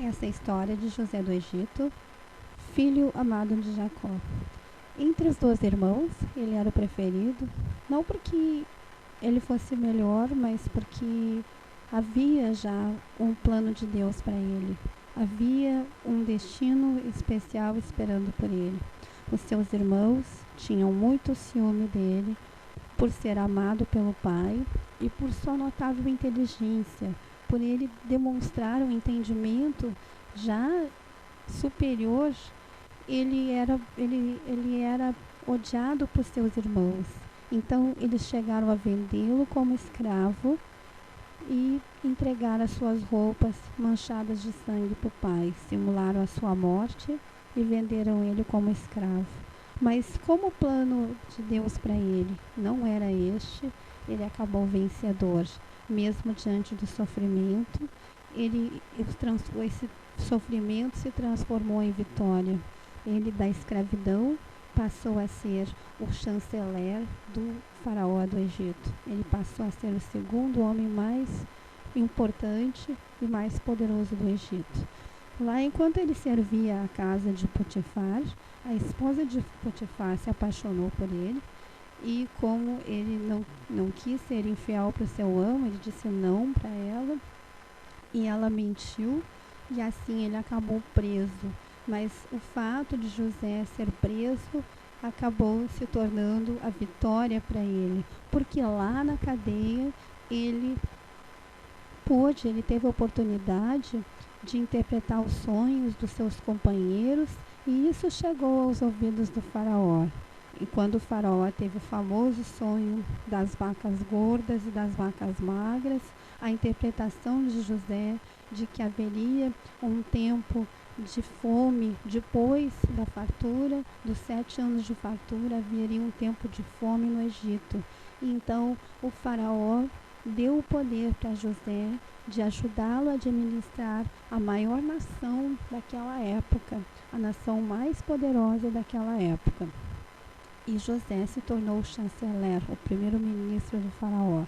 essa é a história de José do Egito, filho amado de Jacó. Entre os 12 irmãos, ele era o preferido, não porque ele fosse melhor, mas porque havia já um plano de Deus para ele. Havia um destino especial esperando por ele. Os seus irmãos tinham muito ciúme dele por ser amado pelo pai e por sua notável inteligência, por ele demonstrar um entendimento já superior. Ele era odiado por seus irmãos. Então eles chegaram a vendê-lo como escravo e entregar as suas roupas manchadas de sangue para o pai. Simularam a sua morte e venderam ele como escravo. Mas como o plano de Deus para ele não era este, ele acabou vencedor. Mesmo diante do sofrimento, esse sofrimento se transformou em vitória. Ele, da escravidão, passou a ser o chanceler do faraó do Egito. Ele passou a ser o segundo homem mais importante e mais poderoso do Egito. Lá, enquanto ele servia a casa de Potifar, a esposa de Potifar se apaixonou por ele, e como ele não quis ser infiel para o seu amo, ele disse não para ela, e ela mentiu, e assim ele acabou preso. Mas o fato de José ser preso acabou se tornando a vitória para ele, porque lá na cadeia ele teve a oportunidade de interpretar os sonhos dos seus companheiros, e isso chegou aos ouvidos do faraó. E quando o faraó teve o famoso sonho das vacas gordas e das vacas magras, a interpretação de José de que haveria um tempo de fome depois da fartura, dos 7 anos de fartura, haveria um tempo de fome no Egito. E então o faraó deu o poder para José de ajudá-lo a administrar a maior nação daquela época, a nação mais poderosa daquela época. E José se tornou o chanceler, o primeiro-ministro do faraó.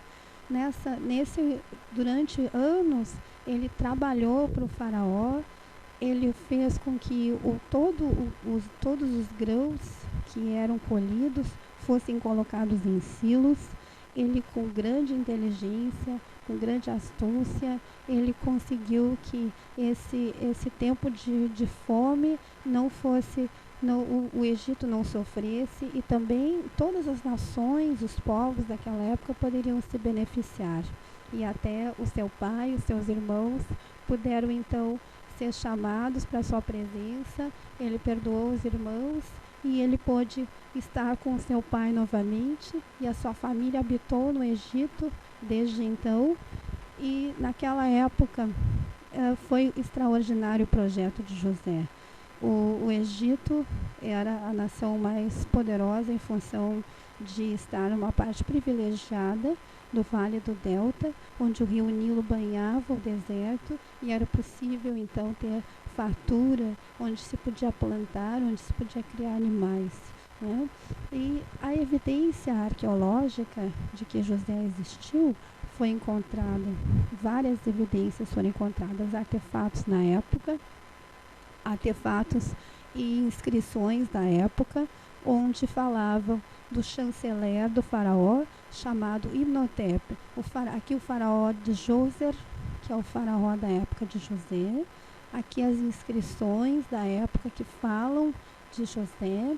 Durante anos, ele trabalhou para o faraó. Ele fez com que todos os grãos que eram colhidos fossem colocados em silos. Ele, com grande inteligência, com grande astúcia, ele conseguiu que esse tempo de fome não fosse, o Egito não sofresse, e também todas as nações, os povos daquela época poderiam se beneficiar. E até o seu pai, os seus irmãos puderam então ser chamados para sua presença. Ele perdoou os irmãos e ele pôde estar com seu pai novamente, e a sua família habitou no Egito desde então. E naquela época foi extraordinário o projeto de José. O Egito era a nação mais poderosa em função de estar numa parte privilegiada do Vale do Delta, onde o rio Nilo banhava o deserto, e era possível então ter fartura, onde se podia plantar, onde se podia criar animais, né? E a evidência arqueológica de que José existiu foi encontrada, várias evidências foram encontradas, artefatos na época, artefatos e inscrições da época, onde falavam do chanceler do faraó, chamado Imhotep. Aqui o faraó de Djoser, que é o faraó da época de José. Aqui as inscrições da época que falam de José,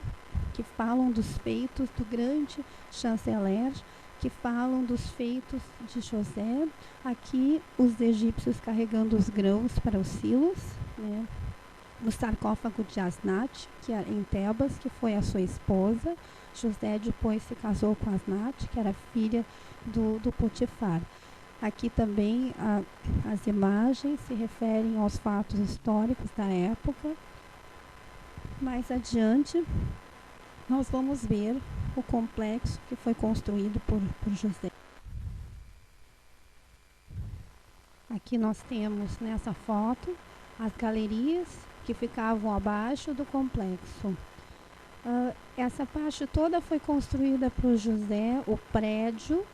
que falam dos feitos do grande chanceler, que falam dos feitos de José. Aqui os egípcios carregando os grãos para os silos, né? No sarcófago de Asnat, que era em Tebas, que foi a sua esposa. José depois se casou com Asnat, que era filha do Potifar. Aqui também as imagens se referem aos fatos históricos da época. Mais adiante, nós vamos ver o complexo que foi construído por José. Aqui nós temos nessa foto as galerias que ficavam abaixo do complexo. Essa parte toda foi construída por José, o prédio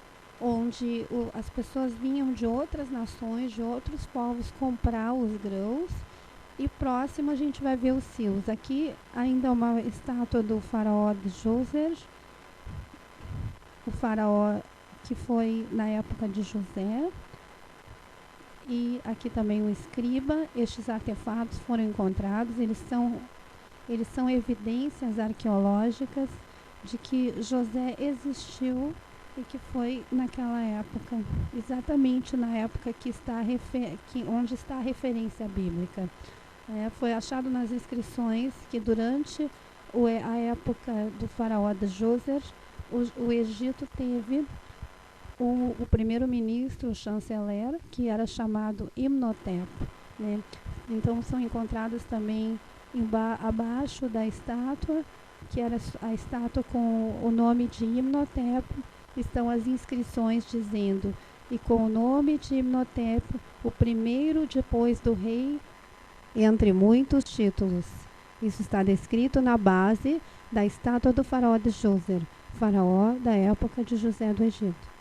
onde as pessoas vinham de outras nações, de outros povos comprar os grãos, E próximo a gente vai ver os Silos. Aqui ainda uma estátua do faraó de Djoser, o faraó que foi na época de José. E aqui também o escriba. Estes artefatos foram encontrados, eles são evidências arqueológicas de que José existiu e que foi naquela época, exatamente na época onde está a referência bíblica. Foi achado nas inscrições que durante a época do faraó de Djoser, o Egito teve o primeiro-ministro, o chanceler, que era chamado Imhotep, né? Então são encontradas também abaixo da estátua, que era a estátua com o nome de Imhotep, estão as inscrições dizendo: e com o nome de Imhotep, o primeiro depois do rei, entre muitos títulos. Isso está descrito na base da estátua do faraó de Djoser, faraó da época de José do Egito.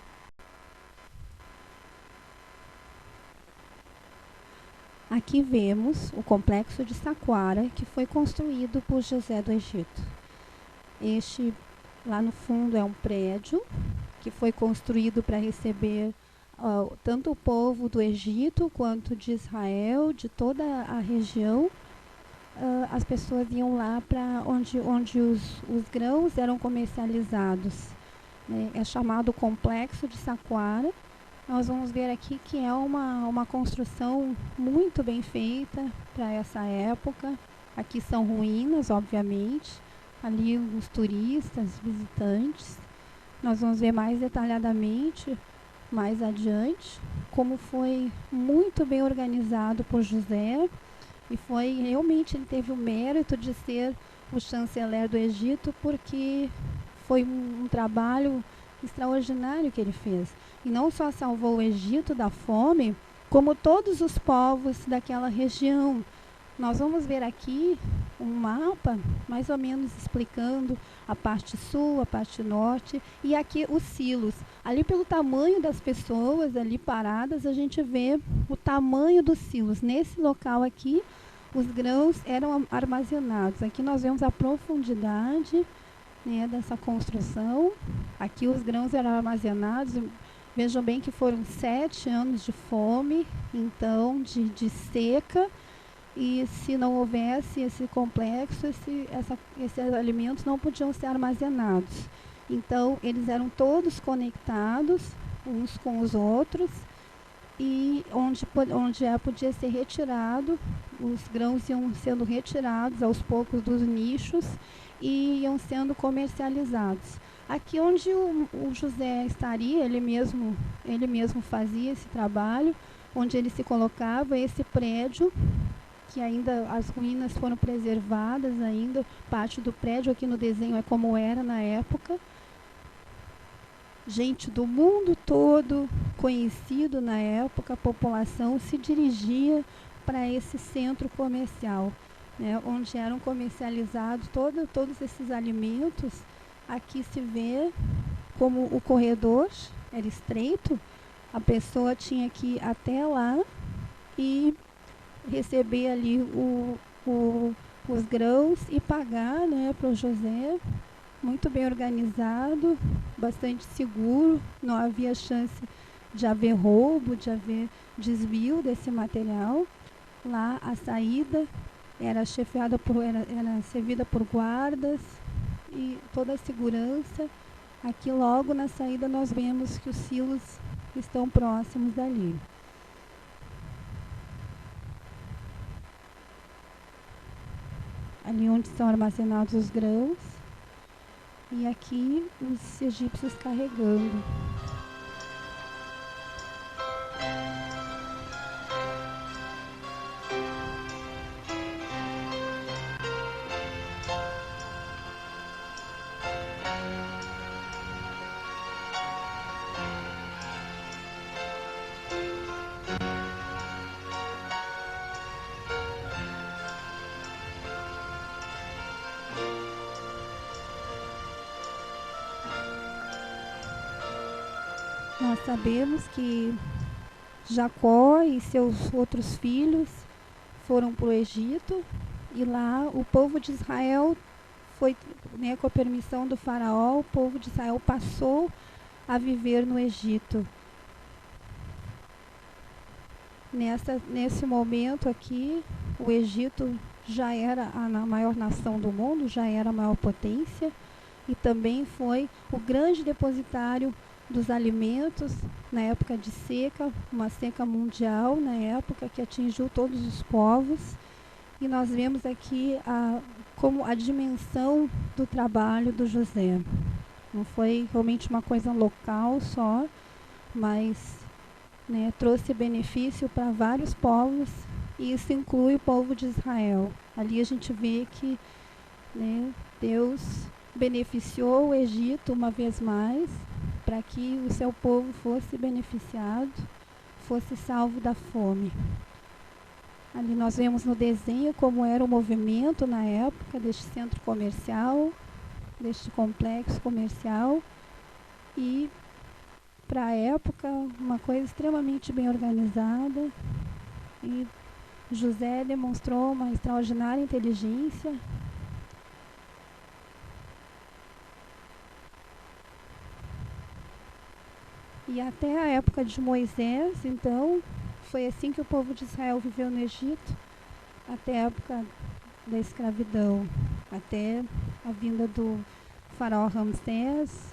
Aqui vemos o complexo de Saqqara, que foi construído por José do Egito. Este, lá no fundo, é um prédio que foi construído para receber tanto o povo do Egito quanto de Israel, de toda a região. As pessoas iam lá para onde os grãos eram comercializados. É chamado Complexo de Saqqara. Nós vamos ver aqui que é uma construção muito bem feita para essa época. Aqui são ruínas, obviamente. Ali os turistas, visitantes. Nós vamos ver mais detalhadamente, mais adiante, como foi muito bem organizado por José. E realmente ele teve o mérito de ser o chanceler do Egito, porque foi um trabalho extraordinário que ele fez. E não só salvou o Egito da fome, como todos os povos daquela região. Nós vamos ver aqui um mapa, mais ou menos explicando a parte sul, a parte norte, e aqui os silos. Ali pelo tamanho das pessoas ali paradas, a gente vê o tamanho dos silos. Nesse local aqui, os grãos eram armazenados. Aqui nós vemos a profundidade, né, dessa construção. Aqui os grãos eram armazenados. Vejam bem que foram 7 anos de fome, então de seca, e se não houvesse esse complexo, esses alimentos não podiam ser armazenados. Então eles eram todos conectados uns com os outros, e onde podia ser retirado, os grãos iam sendo retirados aos poucos dos nichos e iam sendo comercializados. Aqui onde o José estaria, ele mesmo fazia esse trabalho, onde ele se colocava, esse prédio, que ainda as ruínas foram preservadas ainda, parte do prédio aqui no desenho é como era na época. Gente do mundo todo, conhecido na época, a população se dirigia para esse centro comercial, né, onde eram comercializados todos esses alimentos. Aqui se vê como o corredor era estreito, a pessoa tinha que ir até lá e receber ali os grãos e pagar, né, para o José. Muito bem organizado, bastante seguro, não havia chance de haver roubo, de haver desvio desse material. Lá a saída era servida por guardas e toda a segurança. Aqui logo na saída nós vemos que os silos estão próximos dali. Ali onde são armazenados os grãos. E aqui os egípcios carregando. Nós sabemos que Jacó e seus outros filhos foram para o Egito, e lá o povo de Israel foi, né, com a permissão do faraó, o povo de Israel passou a viver no Egito. Nesse momento aqui, o Egito já era a maior nação do mundo, já era a maior potência, e também foi o grande depositário dos alimentos na época de seca, uma seca mundial na época que atingiu todos os povos. E nós vemos aqui como a dimensão do trabalho do José. Não foi realmente uma coisa local só, mas, né, trouxe benefício para vários povos, e isso inclui o povo de Israel. Ali a gente vê que, né, Deus beneficiou o Egito uma vez mais, para que o seu povo fosse beneficiado, fosse salvo da fome. Ali nós vemos no desenho como era o movimento na época deste centro comercial, deste complexo comercial, e para a época uma coisa extremamente bem organizada, e José demonstrou uma extraordinária inteligência. E até a época de Moisés, então, foi assim que o povo de Israel viveu no Egito, até a época da escravidão, até a vinda do faraó Ramsés,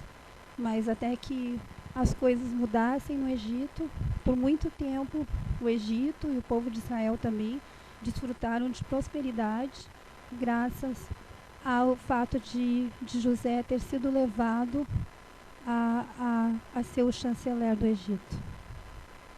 mas até que as coisas mudassem no Egito. Por muito tempo, o Egito e o povo de Israel também desfrutaram de prosperidade, graças ao fato de José ter sido levado a ser o chanceler do Egito.